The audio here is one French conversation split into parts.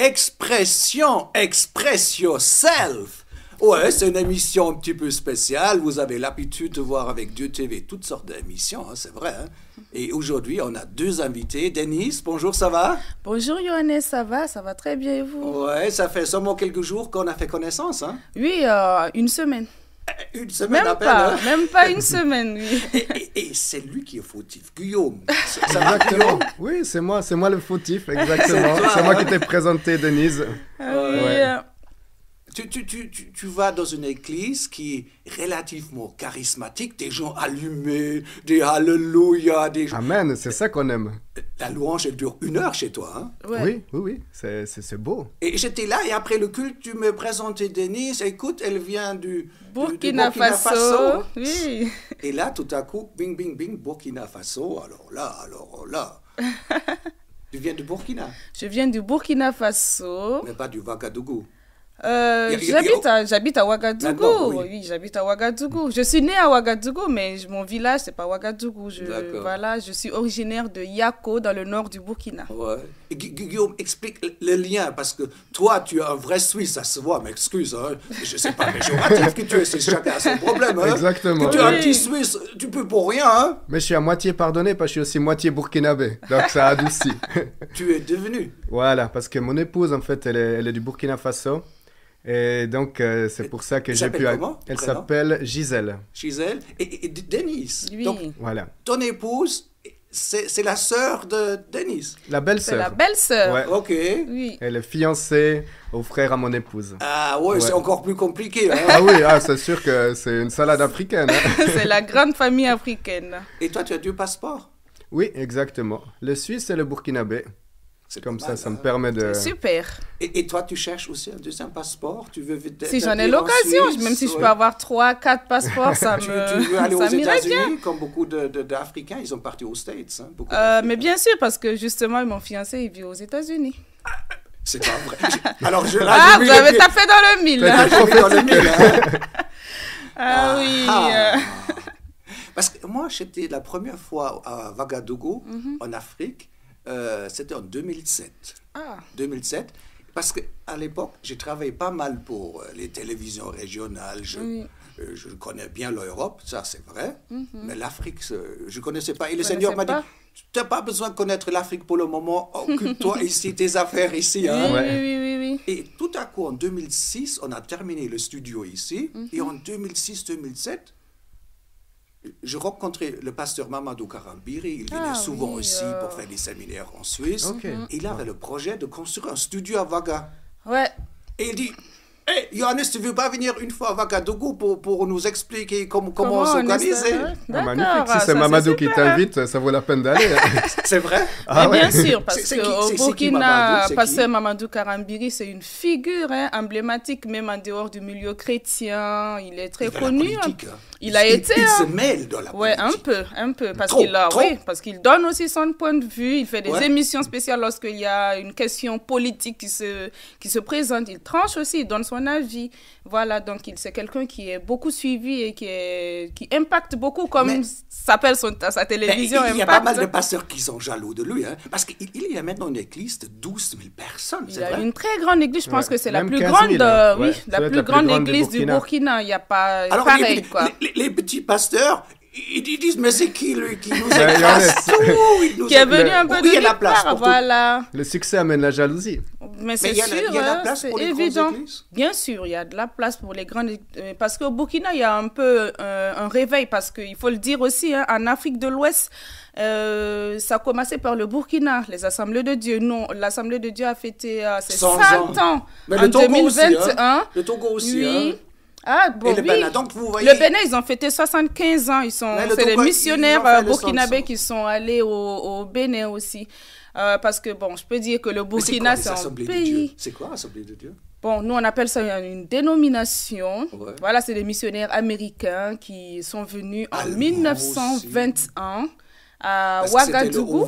Expression, express yourself. Ouais, c'est une émission un petit peu spéciale. Vous avez l'habitude de voir avec Dieu TV toutes sortes d'émissions, hein, c'est vrai. Hein? Et aujourd'hui, on a deux invités. Denise, bonjour, ça va? Bonjour Johannes, ça va très bien et vous? Ouais, ça fait seulement quelques jours qu'on a fait connaissance, hein? Oui, une semaine. Une semaine Même à peine, pas, hein? même pas une semaine, oui. Et c'est lui qui est fautif, Guillaume. Exactement. Oui, c'est moi le fautif, exactement. C'est moi qui t'ai présenté, Denise. Oui, Ouais. Tu vas dans une église qui est relativement charismatique, des gens allumés, des alléluia, des gens... Amen, c'est ça qu'on aime. La louange, elle dure 1 heure chez toi, hein? ouais. Oui, c'est beau. Et j'étais là, et après le culte, tu me présentais Denise. Écoute, elle vient du Burkina Faso. Oui. Et là, tout à coup, bing, bing, bing, Burkina Faso. Alors là. Tu viens du Burkina, Je viens du Burkina Faso. mais pas du Ouagadougou. J'habite à Ouagadougou. D'accord, oui. Oui, j'habite à Ouagadougou. Je suis née à Ouagadougou, mais mon village, c'est pas Ouagadougou. D'accord. Voilà, je suis originaire de Yako, dans le nord du Burkina. Ouais. Et Guillaume, explique le lien, parce que toi, tu es un vrai Suisse, ça se voit, m'excuse, hein. Je sais pas péjoratif que tu es, c'est chacun a son problème, hein. Exactement. Que tu es un Oui. petit Suisse, tu peux pour rien, hein. Mais je suis à moitié pardonné parce que je suis aussi moitié burkinabé. Donc ça adoucit. Tu es devenu. Voilà, parce que mon épouse, en fait, elle est du Burkina Faso. Et donc, c'est pour ça que Elle j'ai s'appelle pu... comment, Elle prénom? s'appelle Gisèle. Gisèle et Denise. Oui. Donc, Voilà. ton épouse, c'est la sœur de Denise. La C'est la belle-sœur. belle-sœur. Ouais. Ok. Oui. Elle est fiancée au frère à mon épouse. Ah ouais, c'est Ouais. encore plus compliqué, hein. Ah oui, c'est sûr que c'est une salade africaine. Hein. C'est la grande famille africaine. Et toi, tu as 2 passeports. Oui, exactement. Le suisse et le burkinabé. C'est Comme pas ça, mal, ça me hein. permet de... Super. Et toi, tu cherches aussi un deuxième passeport? Tu veux Si j'en ai t'établir en l'occasion, Suisse? même si je Ouais. peux avoir 3, 4 passeports, ça Tu veux aller aux ça m'irait bien. États-Unis, comme beaucoup d'Africains, ils sont partis aux States. Hein, beaucoup Mais d'Africains. bien sûr, parce que justement, mon fiancé, il vit aux États-Unis. C'est pas vrai. Alors, j'ai Ah, mis vous le avez pied- tapé dans le mille. Là, j'ai mis dans le mille, hein. Ah oui. Ah. Parce que moi, j'étais la première fois à Ouagadougou, en Afrique. C'était en 2007. Ah, 2007. Parce qu'à l'époque, j'ai travaillé pas mal pour les télévisions régionales. Oui. Je connais bien l'Europe, ça c'est vrai. Mais l'Afrique, je ne connaissais pas. Et le Vous Seigneur m'a connaissez dit, tu n'as pas besoin de connaître l'Afrique pour le moment. Occupe-toi ici, tes affaires ici. oui, Hein. Ouais. oui. Et tout à coup, en 2006, on a terminé le studio ici. Et en 2006-2007, je rencontrais le pasteur Mamadou Karambiri. Il venait Ah souvent oui, aussi pour faire des séminaires en Suisse. Ok. Il avait le projet de construire un studio à Ouaga. Ouais. Et il dit, hey, Johannes, tu veux pas venir une fois à Ouagadougou pour nous expliquer comment on s'organiser? essaie- Ah, D'accord. magnifique. Si ça, c'est Mamadou qui super, hein. t'invite, ça vaut la peine d'aller. C'est vrai? Ah Mais ouais. bien sûr, parce C'est qui- qu'au c'est qui Burkina, Mamadou? C'est qui? pasteur Mamadou Karambiri, c'est une figure emblématique, même en dehors du milieu chrétien. Il est très Dans la connu. politique, hein. Il a été, Il se hein. mêle dans la Ouais, politique. un peu, parce Trop, qu'il trop. oui, parce qu'il donne aussi son point de vue. Il fait des Ouais. émissions spéciales lorsqu'il y a une question politique qui se présente. Il tranche aussi, il donne son avis. Voilà, donc c'est quelqu'un qui est beaucoup suivi et qui impacte beaucoup, comme Mais- s'appelle sa télévision. Mais il y a pas Impact. mal de pasteurs qui sont jaloux de lui, hein, parce qu'il y a maintenant une église de 12 000 personnes, Il c'est y a vrai? une très grande église, je pense Ouais. que c'est la Même plus 15 grande, 000, hein. oui, Ouais, ça la doit être plus la plus grande grande du église du Burkina. Burkina. Il n'y a pas Alors, pareil, quoi. les petits pasteurs, ils disent, mais c'est qui lui qui nous Ouais, écrase tout? Il nous Qui est écrase. venu un peu Oui, de il y a la nulle place part, pour tout. voilà. Le succès amène la jalousie. Mais c'est il y a sûr, il y a la hein, place c'est pour les évident. grandes églises? Bien sûr, il y a de la place pour les grandes... Parce qu'au Burkina, il y a un peu un réveil, parce qu'il faut le dire aussi, hein, en Afrique de l'Ouest, ça a commencé par le Burkina, les Assemblées de Dieu. Non, l'Assemblée de Dieu a fêté ses 100 100 ans Mais en le Togo aussi, 2021. hein? Le Togo aussi, Oui. hein? Ah, bon, Et le oui. Bénin, donc vous voyez... Le Bénin, ils ont fêté 75 ans. Mais le C'est les Togo, missionnaires ils ont fait le burkinabés 100. qui sont allés au Bénin aussi. Parce que, bon, je peux dire que le Mais c'est quoi Burkina, les c'est un assemblées de Dieu? pays... C'est quoi l'Assemblée de Dieu? Bon, nous, on appelle ça une dénomination. Ouais. Voilà, c'est des missionnaires américains qui sont venus en Allemands 1921 à Parce que c'était le Ouagadougou.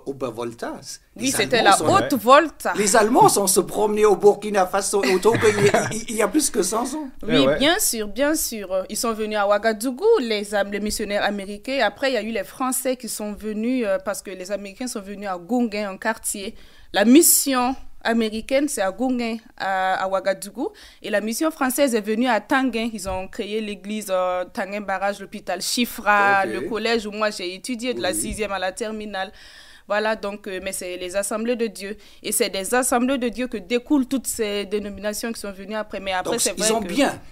Obervolta. Oui, Les c'était Allemands la sont- haute volta. Les Allemands sont se promener au Burkina Faso et au Togo il y a plus que 100 ans. Oui, Eh ouais. bien sûr, bien sûr. Ils sont venus à Ouagadougou, les missionnaires américains. Après, il y a eu les Français qui sont venus parce que les Américains sont venus à Gounguin, un quartier. La mission américaine, c'est à Gouguin, à Ouagadougou. Et la mission française est venue à Tanguin. Ils ont créé l'église Tanguin Barrage, l'hôpital Chifra, le collège où moi j'ai étudié de la 6e à la terminale. Voilà, donc, mais c'est les assemblées de Dieu. Et c'est des assemblées de Dieu que découlent toutes ces dénominations qui sont venues après. Mais après, donc, c'est vrai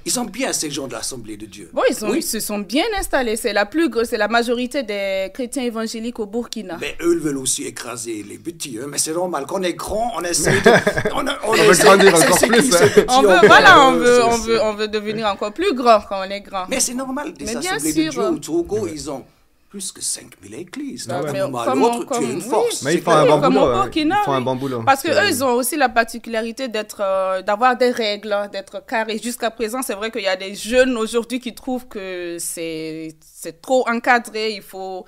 ils ont bien ces gens de l'assemblée de Dieu. Bon, ils se sont bien installés. C'est la majorité des chrétiens évangéliques au Burkina. Mais eux, ils veulent aussi écraser les petits. Hein? Mais c'est normal, quand on est grand, on essaie de... on veut grandir encore plus. On veut devenir encore plus grand quand on est grand. Mais c'est normal, des assemblées de Dieu au Togo, ils ont plus que 5000 églises. D'un moment à l'autre, tu as une force. Mais ils font un bon boulot. Parce qu'eux, ils ont aussi la particularité d'avoir des règles, d'être carrés. Jusqu'à présent, c'est vrai qu'il y a des jeunes aujourd'hui qui trouvent que c'est trop encadré. Il faut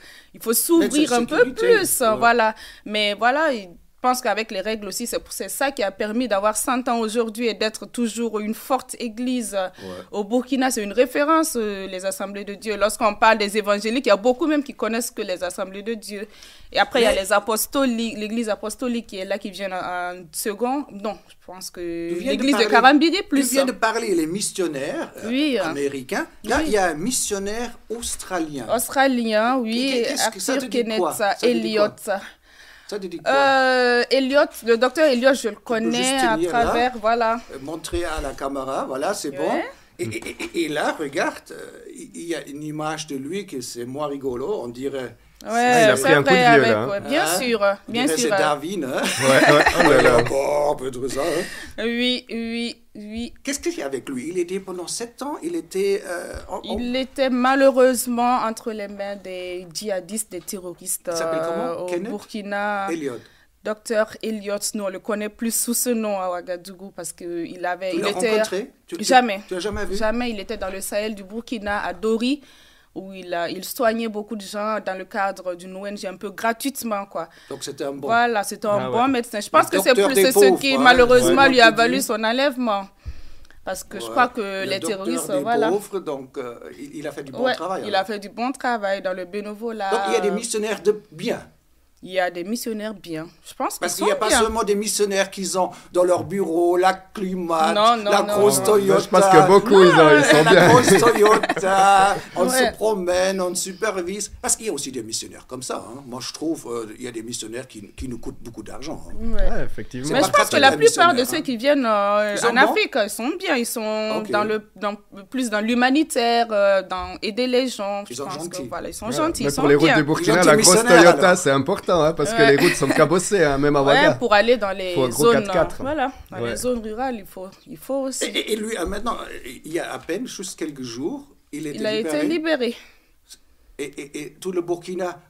s'ouvrir un peu plus. Ouais. Voilà. Mais voilà, je pense qu'avec les règles aussi, c'est ça qui a permis d'avoir 100 ans aujourd'hui et d'être toujours une forte église au Burkina. C'est une référence, les assemblées de Dieu. Lorsqu'on parle des évangéliques, il y a beaucoup même qui connaissent que les assemblées de Dieu. Et après, il y a les apostoliques, l'église apostolique qui est là, qui vient en second. Non, je pense que l'église de Karambidi plus. Tu viens de parler les missionnaires américains. Là, il y a un missionnaire australien. Australien, oui. Arthur Kenneth Elliott. Ça te dit quoi? Elliott, le docteur Elliott, je le connais à travers, là, voilà. Montrer à la caméra, voilà, c'est bon. Et là, regarde, il y a une image de lui que c'est moins rigolo, on dirait. Ouais, il a pris un coup de vieux, là. Bien sûr, bien sûr. C'est Darwin, hein? Peut-être ça, hein? Oui. Qu'est-ce qu'il y a avec lui? Il était pendant 7 ans, il était malheureusement entre les mains des djihadistes, des terroristes au Burkina. Elliott. Docteur Elliott, nous on le connaît plus sous ce nom à Ouagadougou parce qu'il avait... Tu l'as rencontré? Jamais. Tu l'as jamais vu? Jamais, il était dans le Sahel du Burkina, à Dori, où il soignait beaucoup de gens dans le cadre d'une ONG un peu gratuitement, quoi. Donc c'était un bon... Voilà, c'était un bon médecin. Je pense que c'est ce qui, malheureusement, lui a valu son enlèvement. Parce que je crois que les terroristes... Voilà. Pauvres, donc il a fait du bon travail. Il a fait du bon travail dans le bénévolat. Donc il y a des missionnaires de bien. Il y a des missionnaires bien. Je pense parce qu'il n'y a pas seulement des missionnaires qui ont dans leur bureau la Climat, la grosse Toyota. Je pense que beaucoup, ils sont bien. La grosse Toyota, on se promène, on supervise. Parce qu'il y a aussi des missionnaires comme ça. Hein. Moi, je trouve il y a des missionnaires qui nous coûtent beaucoup d'argent. Hein. Ouais, effectivement. Mais je pense que la plupart de ceux qui viennent en Afrique, ils sont bien. Ils sont plus dans l'humanitaire, dans aider les gens. Ils sont gentils. Ils sont gentils. Mais pour les routes du Burkina, la grosse Toyota, c'est important. Parce que les routes sont cabossées, hein, même à Ouaga. Pour aller dans les zones, 4x4. Voilà, dans les zones rurales, il faut aussi. Et lui, maintenant, il y a à peine juste quelques jours, il a été libéré. Et tout le Burkina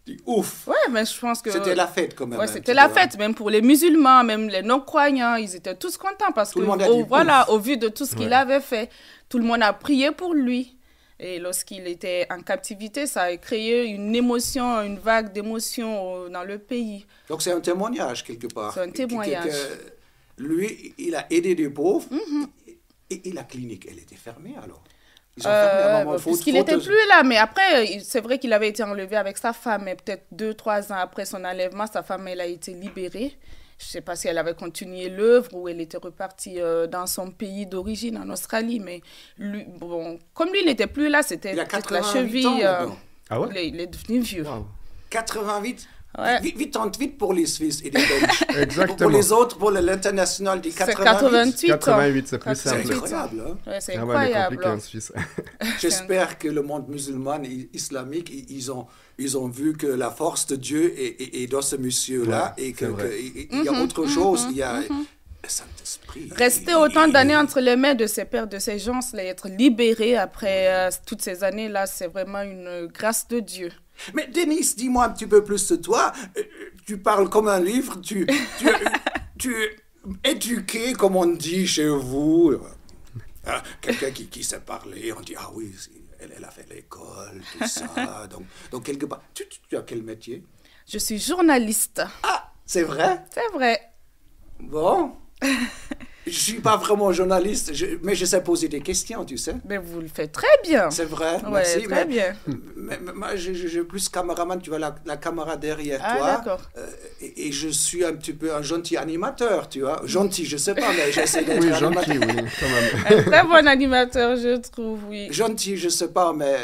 dit ouf. Ouais, mais je pense que c'était la fête quand même. Ouais, c'était la fête, même pour les musulmans, même les non-croyants, ils étaient tous contents parce tout que au vu de tout ce qu'il avait fait, tout le monde a prié pour lui. Et lorsqu'il était en captivité, ça a créé une émotion, une vague d'émotion dans le pays. Donc c'est un témoignage quelque part. C'est un témoignage. Lui, il a aidé des pauvres et la clinique, elle était fermée alors. Ils ont fermé à un moment. Puisqu'il n'était plus là, mais après, c'est vrai qu'il avait été enlevé avec sa femme, et peut-être 2-3 ans après son enlèvement, sa femme, elle a été libérée. Je ne sais pas si elle avait continué l'œuvre ou elle était repartie dans son pays d'origine, en Australie. Mais lui, comme lui n'était plus là, c'était peut-être la cheville. Ah ouais? Il est devenu vieux. Wow. 88 Ouais. 88 pour les Suisses et les Belges. Exactement. Pour les autres, pour l'international, des 88. 88, c'est plus simple. C'est incroyable. Hein? Ouais, c'est incroyable. Ouais, en Suisse. J'espère que le monde musulman et islamique, ils ont vu que la force de Dieu est dans ce monsieur-là et qu'il y a autre chose. Il y a le Saint-Esprit. Rester autant d'années entre les mains de ces pères, de ces gens, être libéré après toutes ces années-là, c'est vraiment une grâce de Dieu. Mais Denis, dis-moi un petit peu plus de toi. Tu parles comme un livre, tu es éduqué, comme on dit chez vous. Quelqu'un qui sait parler, on dit, ah oui, elle a fait l'école, tout ça. Donc quelque part, tu as quel métier? Je suis journaliste. Ah, c'est vrai? C'est vrai. Bon. Je ne suis pas vraiment journaliste, mais je sais poser des questions, tu sais. Mais vous le faites très bien. C'est vrai, ouais, merci. Très bien. Mais moi, j'ai plus caméraman, tu vois, la caméra derrière Ah, toi. d'accord. Et je suis un petit peu un gentil animateur, tu vois. Gentil, je sais pas, mais j'essaie d'être Oui, animateur. gentil, oui, quand même. Un très bon animateur, je trouve, oui. Gentil, je sais pas, mais...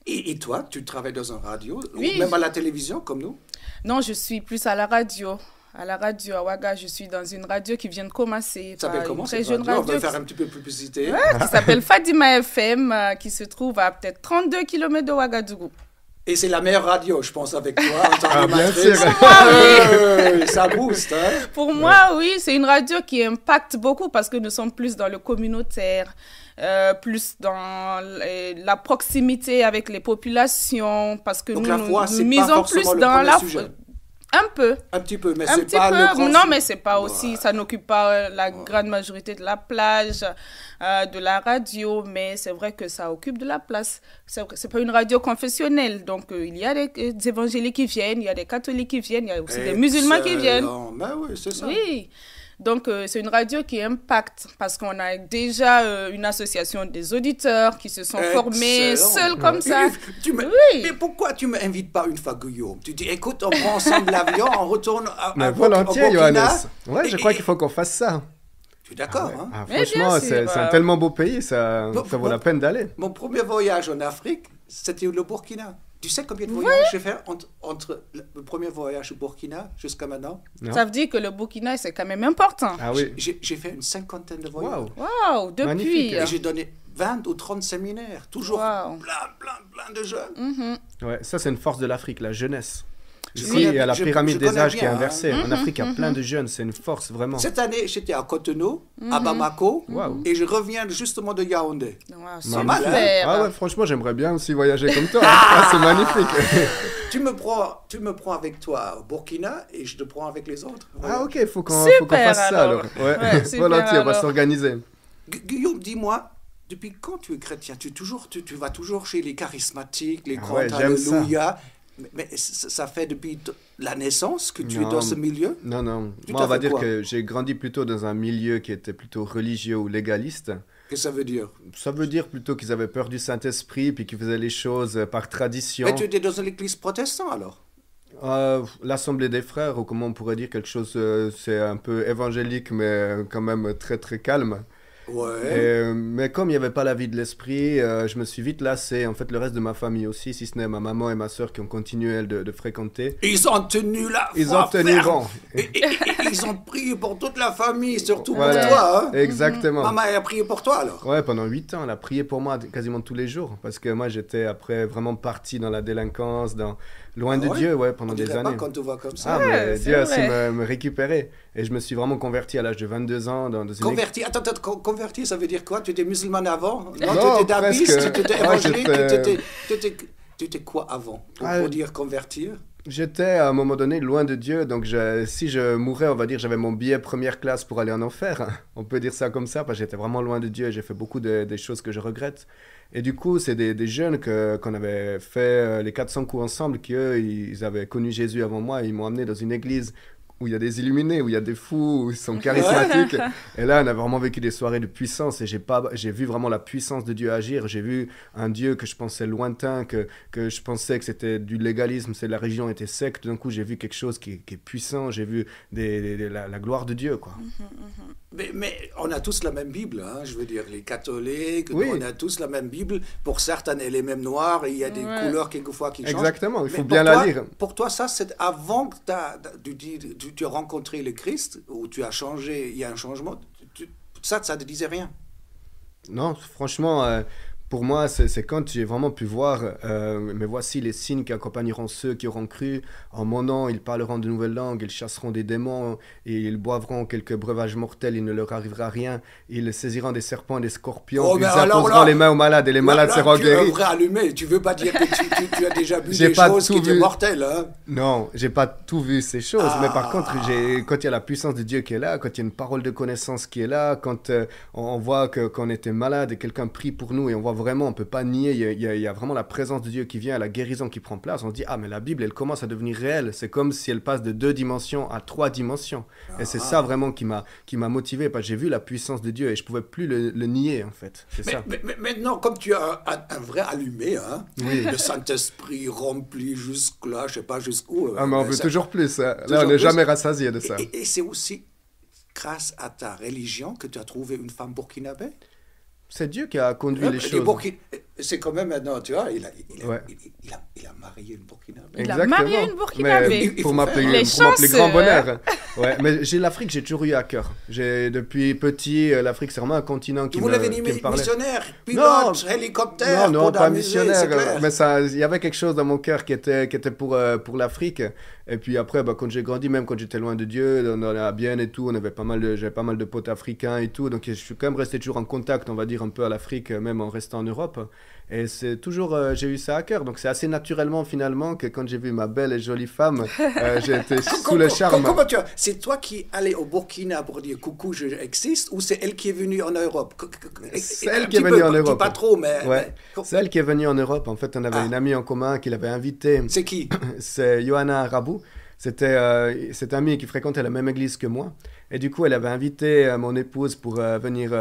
Et toi, tu travailles dans un radio, Oui. ou même à la télévision, comme nous? Non, je suis plus à la radio. À la radio, à Ouaga, je suis dans une radio qui vient de commencer. Ça s'appelle comment, une cette très jeune radio? On va radio faire un petit peu de publicité. qui s'appelle Fadima FM, qui se trouve à peut-être 32 km de Ouagadougou. Et c'est la meilleure radio, je pense, avec toi, en tant Ah, bien qu'animatrice. sûr. Ça booste, hein? Pour moi, oui, c'est une radio qui impacte beaucoup parce que nous sommes plus dans le communautaire, plus dans la proximité avec les populations, parce que Donc nous, la foi, c'est nous pas misons forcément plus le dans premier la sujet. un peu. Un petit peu, mais Un c'est petit pas peu, le grand non, sujet. mais c'est pas aussi, ça n'occupe pas la grande majorité de la plage, de la radio, mais c'est vrai que ça occupe de la place. C'est pas une radio confessionnelle, donc il y a des évangéliques qui viennent, il y a des catholiques qui viennent, il y a aussi des musulmans qui viennent. Ben oui, c'est ça. Oui. Donc, c'est une radio qui impacte parce qu'on a déjà une association des auditeurs qui se sont formés Excellent. seuls comme ça. Oui. Mais pourquoi tu ne m'invites pas une fois, Guillaume? Tu dis, écoute, on prend ensemble l'avion, on retourne Mais au volontiers, Burkina. Johannes. Ouais, je crois qu'il faut qu'on fasse ça. Tu es d'accord, hein? Ah, Mais franchement, bien sûr, c'est un tellement beau pays, ça Bon, vaut la peine d'aller. Mon premier voyage en Afrique, c'était le Burkina. Tu sais combien de voyages j'ai fait entre le premier voyage au Burkina jusqu'à maintenant? Non. Ça veut dire que le Burkina, c'est quand même important. Ah oui. J'ai fait une cinquantaine de voyages. Waouh. Waouh, depuis. Magnifique. Et j'ai donné 20 ou 30 séminaires, toujours Wow. plein de jeunes. Ouais, ça, c'est une force de l'Afrique, la jeunesse. Je Ici, connais- il y a la je- pyramide je des connais âges qui est bien, hein. inversée. En Afrique, il y a plein de jeunes, c'est une force, vraiment. Cette année, j'étais à Cotonou, à Bamako, Waouh. et je reviens justement de Yaoundé. Wow, Pas mal, hein? super. Ah ouais, franchement, j'aimerais bien aussi voyager comme toi. Ah, c'est magnifique. Tu me prends avec toi au Burkina et je te prends avec les autres. Ah ok, faut qu'on Super, fasse ça alors. alors. Ouais, Ouais, super, volontiers, on va alors. s'organiser. Guillaume, dis-moi, depuis quand tu es chrétien? Tu vas toujours chez les charismatiques, les Ah grands ouais, j'aime ça. alléluia. Mais ça fait depuis la naissance que tu es Non. dans ce milieu? Non, non. Tu Moi, t'as on va fait dire quoi? que j'ai grandi plutôt dans un milieu qui était plutôt religieux ou légaliste. Qu'est-ce que ça veut dire? Ça veut dire plutôt qu'ils avaient peur du Saint-Esprit puis qu'ils faisaient les choses par tradition. Mais tu étais dans une église protestante alors? L'Assemblée des Frères, ou comment on pourrait dire quelque chose, c'est un peu évangélique, mais quand même très très calme. Ouais. Mais comme il n'y avait pas la vie de l'esprit, je me suis vite lassé. En fait, le reste de ma famille aussi, si ce n'est ma maman et ma soeur qui ont continué, elles, de fréquenter. Ils ont tenu la Ils foi ont tenu ferme. bon. Et ils ont prié pour toute la famille, surtout Voilà. pour toi. Hein? Exactement. Maman a prié pour toi alors? Ouais, pendant 8 ans, elle a prié pour moi quasiment tous les jours. Parce que moi, j'étais après vraiment parti dans la délinquance, loin Ah de ouais? Dieu, ouais, On pendant des dirait pas années. quand tu vois comme ça. Ah, mais Ouais, c'est Dieu a su vrai. me récupérer. Et je me suis vraiment converti à l'âge de 22 ans dans une Converti, attends, converti, ça veut dire quoi? Tu étais musulman avant? Non, Non, tu étais dabiste, presque. tu étais Ouais, évangélique, j'étais- tu étais quoi avant? Pour Ah, dire convertir? J'étais à un moment donné loin de Dieu, donc si je mourais, on va dire, j'avais mon billet première classe pour aller en enfer. On peut dire ça comme ça, parce que j'étais vraiment loin de Dieu et j'ai fait beaucoup des choses que je regrette. Et du coup, c'est des jeunes qu'on avait fait les 400 coups ensemble, qui eux, ils avaient connu Jésus avant moi, et ils m'ont amené dans une église où il y a des illuminés, où il y a des fous, où ils sont charismatiques. Et là, on a vraiment vécu des soirées de puissance et j'ai vu vraiment la puissance de Dieu agir. J'ai vu un Dieu que je pensais lointain, que je pensais que c'était du légalisme, la religion était secte. D'un coup, j'ai vu quelque chose qui est puissant. J'ai vu la gloire de Dieu, quoi. Mais on a tous la même Bible, hein, je veux dire, les catholiques, Oui. on a tous la même Bible. Pour certains, elle est même noire, et il y a des Ouais. couleurs quelquefois qui changent. Exactement, il Mais faut pour bien toi- la lire. Pour toi, ça, c'est avant que tu as rencontré le Christ, ou tu as changé, il y a un changement. Ça ne te disait rien. Non, franchement, pour moi, c'est quand j'ai vraiment pu voir, mais voici les signes qui accompagneront ceux qui auront cru. En mon nom, ils parleront de nouvelles langues, ils chasseront des démons, et ils boivront quelques breuvages mortels, il ne leur arrivera rien. Ils saisiront des serpents et des scorpions, Oh, ils mais alors imposeront là- les mains aux malades, et les malades Là, seront tu es un guéris. vrai allumé. Tu veux pas dire que tu as déjà vu J'ai des pas choses tout qui étaient vu. mortelles, hein? Non, j'ai pas tout vu ces choses, mais par Ah. contre, quand il y a la puissance de Dieu qui est là, quand il y a une parole de connaissance qui est là, quand on voit qu'on était malade et quelqu'un prie pour nous et on voit vraiment, on ne peut pas nier, il y a vraiment la présence de Dieu qui vient, la guérison qui prend place. On se dit, ah, mais la Bible, elle commence à devenir réelle. C'est comme si elle passe de 2 dimensions à 3 dimensions. Et c'est ça vraiment qui m'a motivé, parce que j'ai vu la puissance de Dieu et je ne pouvais plus le nier, en fait. C'est ça. Mais maintenant, comme tu as un vrai allumé, hein, Oui. le Saint-Esprit rempli jusque-là, je ne sais pas jusqu'où. Ah, mais on veut toujours plus. Hein. Là, Toujours on n'est plus. jamais rassasié de ça. Et c'est aussi grâce à ta religion que tu as trouvé une femme burkinabé? C'est Dieu qui a conduit les choses. C'est quand même maintenant, tu vois, il a marié une burkinabé. Il a marié une burkinabé. Pour m'appeler grand bonheur. Ouais, mais l'Afrique, j'ai toujours eu à cœur. Depuis petit, l'Afrique, c'est vraiment un continent qui Vous me l'avez dit parlait. missionnaire, pilote, hélicoptère. Non, pas missionnaire. Clair. Mais il y avait quelque chose dans mon cœur qui était pour l'Afrique. Et puis après, quand j'ai grandi, même quand j'étais loin de Dieu, on allait à Bienne et tout, j'avais pas mal de potes africains et tout. Donc je suis quand même resté toujours en contact, on va dire, un peu à l'Afrique, même en restant en Europe. Et c'est toujours, j'ai eu ça à cœur. Donc c'est assez naturellement, finalement, que quand j'ai vu ma belle et jolie femme, j'ai été sous le charme. Comment c'est toi qui allais au Burkina pour dire coucou, j'existe, ou c'est elle qui est venue en Europe? C'est elle qui est venue en Europe. Pas trop, mais... Ouais. C'est elle qui est venue en Europe. En fait, on avait une amie en commun qui l'avait invitée. C'est qui? C'est Johanna Rabou. C'était cette amie qui fréquentait la même église que moi. Et du coup, elle avait invité mon épouse pour venir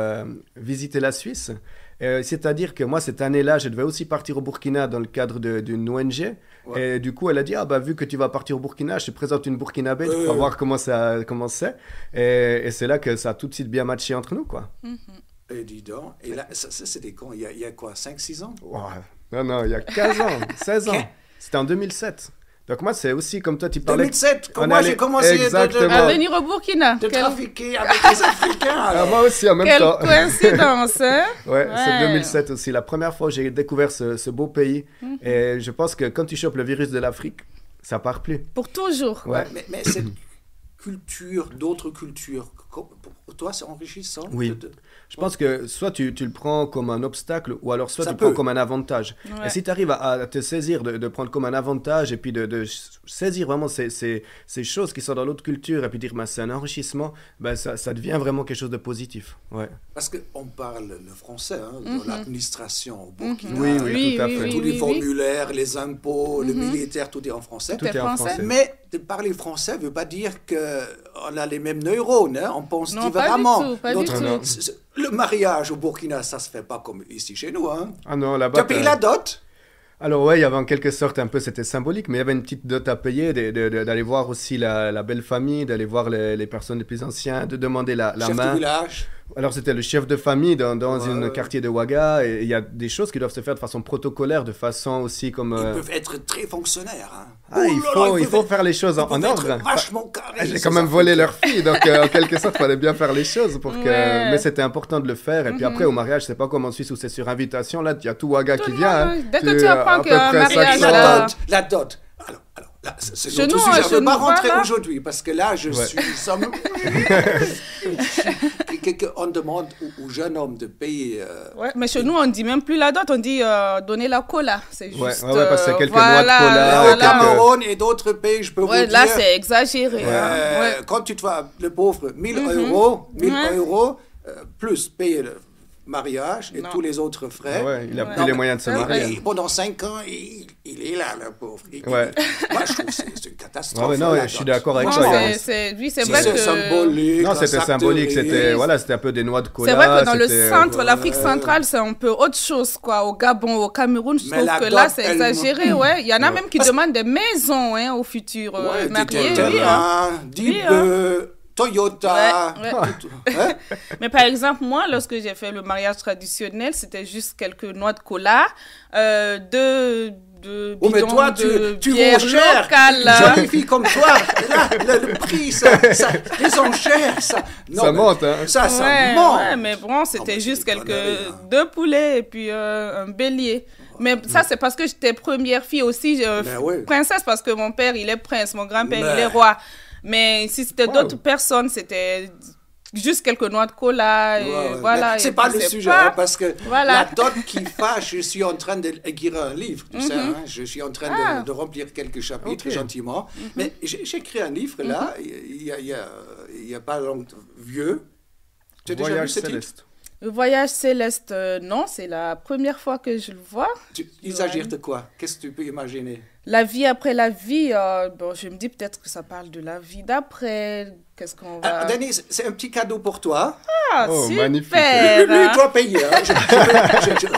visiter la Suisse. C'est-à-dire que moi, cette année-là, je devais aussi partir au Burkina dans le cadre d'une ONG. Ouais. Et du coup, elle a dit, vu que tu vas partir au Burkina, je te présente une burkinabé, tu vas voir comment c'est. Et c'est là que ça a tout de suite bien matché entre nous, quoi. Et dis donc, et là, ça c'était quand? Il y a quoi, 5-6 ans? Ouais. Non, il y a 15 ans, 16 ans. C'était en 2007. Donc moi, c'est aussi comme toi, tu parlais... 2007, quand moi j'ai commencé à venir au Burkina. De trafiquer avec les Africains. Moi aussi, en même temps. Quelle coïncidence, hein? Ouais, c'est 2007 aussi. La première fois où j'ai découvert ce beau pays. Et je pense que quand tu chopes le virus de l'Afrique, ça part plus. Pour toujours. Ouais. Mais cette culture, d'autres cultures, pour toi, c'est enrichissant? Oui. Je pense que soit tu le prends comme un obstacle, ou alors soit tu le prends comme un avantage. Ouais. Et si tu arrives à te saisir, de prendre comme un avantage, et puis de saisir vraiment ces choses qui sont dans l'autre culture, et puis dire c'est un enrichissement, ça devient vraiment quelque chose de positif. Ouais. Parce qu'on parle le français, dans l'administration au Burkina. Oui, tout à fait. Tous les formulaires, les impôts, le militaire, tout est en français. Tout est en français. Mais de parler français ne veut pas dire qu'on a les mêmes neurones, hein? On pense différemment. Pas du tout. Le mariage au Burkina, ça se fait pas comme ici chez nous. Hein? Ah non, là-bas. Tu as payé la dot? Alors ouais, il y avait en quelque sorte c'était symbolique, mais il y avait une petite dot à payer, d'aller voir aussi la belle famille, d'aller voir les personnes les plus anciennes, de demander la main. Chef de village. Alors c'était le chef de famille dans un quartier de Ouaga, et il y a des choses qui doivent se faire de façon protocolaire, de façon aussi comme... Ils peuvent être très fonctionnaires. Hein? Il faut faire les choses en ordre. Vachement carré. J'ai quand même volé leur fille, donc en quelque sorte, il fallait bien faire les choses pour que... Mais c'était important de le faire. Et puis après, au mariage, c'est pas comme en Suisse où c'est sur invitation. Là, il y a tout Ouaga qui vient. Dès que tu apprends qu'il y a un mariage... La dot. Alors, là, c'est notre sujet. Je ne veux pas rentrer aujourd'hui, parce que là, je suis... On demande aux jeunes hommes de payer... Ouais, mais chez nous, on ne dit même plus la dot, on dit donner la cola. C'est juste... parce que c'est quelques noix de cola. Au Cameroun et d'autres pays, je peux vous dire... Là, c'est exagéré. Quand tu te vois, le pauvre, 1000 euros, plus payer le mariage et tous les autres frais. Il n'a plus les moyens de se marier. Pendant 5 ans, il est là, le pauvre. Moi, je trouve que c'est une catastrophe. Je suis d'accord avec toi. C'est vrai que... symbolique. Non, c'était symbolique. C'était un peu des noix de cola. C'est vrai que dans le centre, l'Afrique centrale, c'est un peu autre chose, quoi. Au Gabon, au Cameroun, je trouve que là, c'est exagéré, Il y en a même qui demandent des maisons, aux futurs mariés. Des terrains, Toyota. Mais par exemple, moi, lorsque j'ai fait le mariage traditionnel, c'était juste quelques noix de cola, de mais toi, tu vaux cher. Une jolie fille comme toi, là, le prix, les enchères, ça monte, hein. Ça monte. Ouais, mais bon, c'était juste deux poulets et puis un bélier. Mais ça, c'est parce que j'étais première fille aussi, princesse, parce que mon père, il est prince, mon grand-père, il est roi. Mais si c'était d'autres personnes, c'était juste quelques noix de cola. Voilà. C'est pas le sujet, parce que la dot qui fâche, je suis en train d'écrire un livre, tu sais, je suis en train de remplir quelques chapitres gentiment. Mais j'ai écrit un livre là, il y a pas longtemps, vieux. Tu as déjà vu ce titre? Le voyage céleste, non, c'est la première fois que je le vois. Il s'agit de quoi? Qu'est-ce que tu peux imaginer? La vie après la vie, bon, je me dis peut-être que ça parle de la vie d'après. Qu'est-ce qu'on va... Denise, c'est un petit cadeau pour toi. Ah, Oh, super! magnifique. Lui, doit payer. Hein.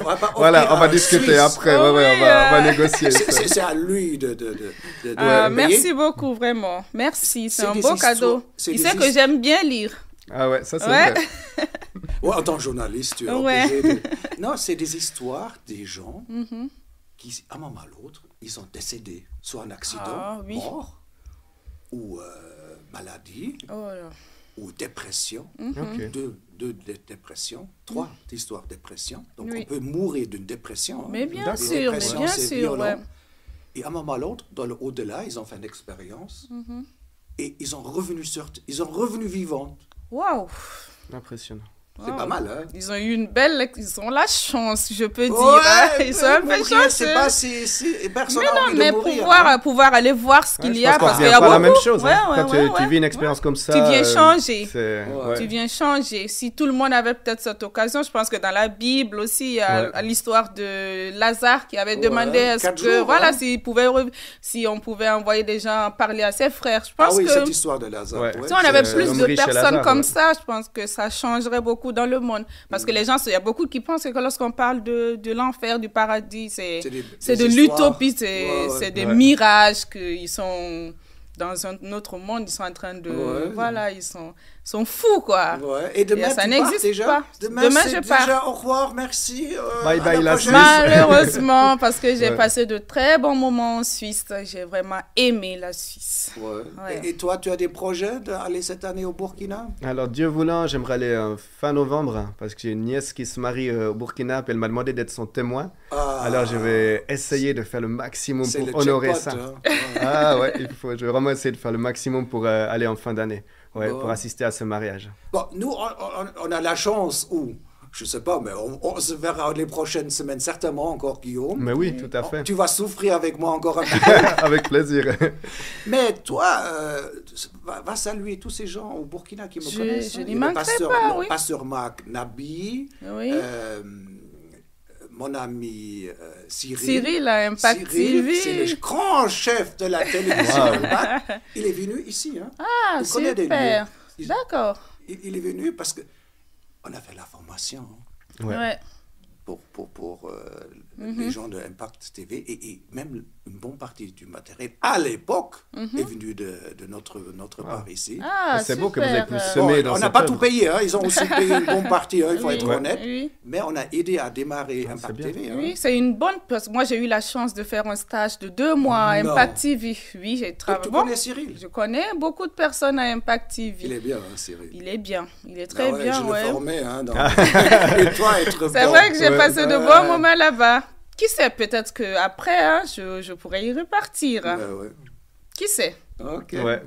On va pas Voilà, offrir on va un discuter Suisse. après. Oh, Ouais, oui, on va négocier. ça. C'est à lui de Ah, payer. merci beaucoup, vraiment. Merci, c'est un des beau histoires- cadeau. c'est Il des sait que j'aime bien lire. Ah ouais, ça c'est Ouais. vrai. Ouais, en tant que journaliste, tu es Ouais. obligé de... Non, c'est des histoires des gens qui, à un moment ou à l'autre, ils sont décédés. Soit en accident, Ah, oui. mort, ou maladie, Oh là. ou dépression. Ok. Deux dépressions, trois histoires de dépression. Donc Oui. on peut mourir d'une dépression. hein. Mais bien D'accord. sûr, mais Dépression, bien c'est sûr, violent. ouais. Et à un moment ou à l'autre, dans le au-delà, ils ont fait une expérience et ils ont revenu vivants. Waouh! Impressionnant. C'est pas mal, hein? Ils ont eu une belle... Ils ont la chance, je peux dire. Ouais, hein. Ils sont un peu mourir, chanceux. c'est pas personne Mais n'a non, envie mais de mourir. hein. pouvoir aller voir ce qu'il Ouais, y je a, pense qu'on parce qu'il y revient a pas à beaucoup. la même chose. Ouais, Hein. ouais, Quand ouais, tu ouais. vis une expérience comme ça. Tu viens changer. Ouais. Tu viens changer. Si tout le monde avait peut-être cette occasion, je pense que dans la Bible aussi, il y a Ouais. l'histoire de Lazare qui avait Ouais, demandé est-ce 4 que, jours, voilà, hein. si on pouvait envoyer des gens parler à ses frères. Je Ah pense oui, que cette histoire de Lazare. Ouais. ouais. si on avait c'est plus l'homme de riche et personnes Lazare, comme ouais. ça, je pense que ça changerait beaucoup dans le monde. Parce que les gens, il y a beaucoup qui pensent que lorsqu'on parle de l'enfer, du paradis, c'est C'est de des histoires. l'utopie, c'est des Ouais. mirages, qu'ils sont dans un autre monde, ils sont en train de... Ouais. Voilà, ils sont fous, quoi. Ouais. Et demain, Et ça tu pars n'existe déjà? pas. Demain, Demain, c'est je pars. déjà au revoir, merci. Bye à bye, la prochaine. Suisse. Malheureusement, parce que j'ai Ouais. passé de très bons moments en Suisse. J'ai vraiment aimé la Suisse. Ouais. Ouais. Et toi, tu as des projets d'aller cette année au Burkina? Alors, Dieu voulant, j'aimerais aller fin novembre hein, parce que j'ai une nièce qui se marie au Burkina puis elle m'a demandé d'être son témoin. Ah, Alors, je vais essayer de faire le maximum c'est le pour honorer jackpot, ça. hein. Ouais. Ah ouais, je vais vraiment essayer de faire le maximum pour aller en fin d'année, Bon. pour assister à ce mariage. Bon, nous, on a la chance, ou je sais pas, mais on se verra les prochaines semaines, certainement encore, Guillaume. Mais oui, tout à fait. Tu vas souffrir avec moi encore un petit peu. Avec plaisir. Mais toi, va saluer tous ces gens au Burkina qui me Je connaissent. hein. n'y Et le manquerai pas, oui. Pasteur Marc Nabi, Oui. mon ami Cyril. Cyril a Impact Cyril, TV. c'est le grand chef de la télévision Wow. Impact. Il est venu ici. Hein. Ah, Il connaît des super. lieux. D'accord. Il est venu parce que on a fait la formation Ouais. Ouais. pour les gens de Impact TV et même une bonne partie du matériel à l'époque est venu de notre part ici. Ah, C'est beau que vous ayez pu super. semer Bon, dans on n'a cette pas œuvre. tout payé, hein. Ils ont aussi payé une bonne partie, hein, il faut Oui. être Ouais. honnête. Oui. Mais on a aidé à démarrer Ah, Impact c'est bien. TV. hein. Oui, c'est une bonne... Parce que moi, j'ai eu la chance de faire un stage de 2 mois à Non. Impact TV. Oui, j'ai Tu travaillé... connais Cyril? Je connais beaucoup de personnes à Impact TV. Il est bien, hein, Cyril. Il est bien. Il est très Ah ouais, bien, je ouais. le formais, hein, et toi, être C'est bon. vrai que j'ai Ouais. passé de Ouais. bons moments là-bas. Qui sait, peut-être qu'après, hein, je pourrais y repartir. Ouais, ouais. Qui sait? Ok. Ouais.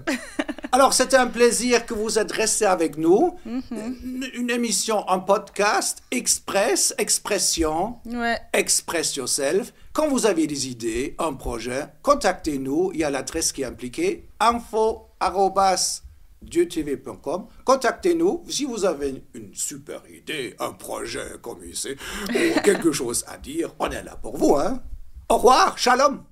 Alors, c'était un plaisir que vous êtes restés avec nous. Une émission en podcast, expression, Ouais. express yourself. Quand vous avez des idées, un projet, contactez-nous. Il y a l'adresse qui est impliquée, info@dieutv.com. Contactez-nous si vous avez une super idée, un projet comme ici, ou quelque chose à dire. On est là pour vous. Hein? Au revoir, shalom.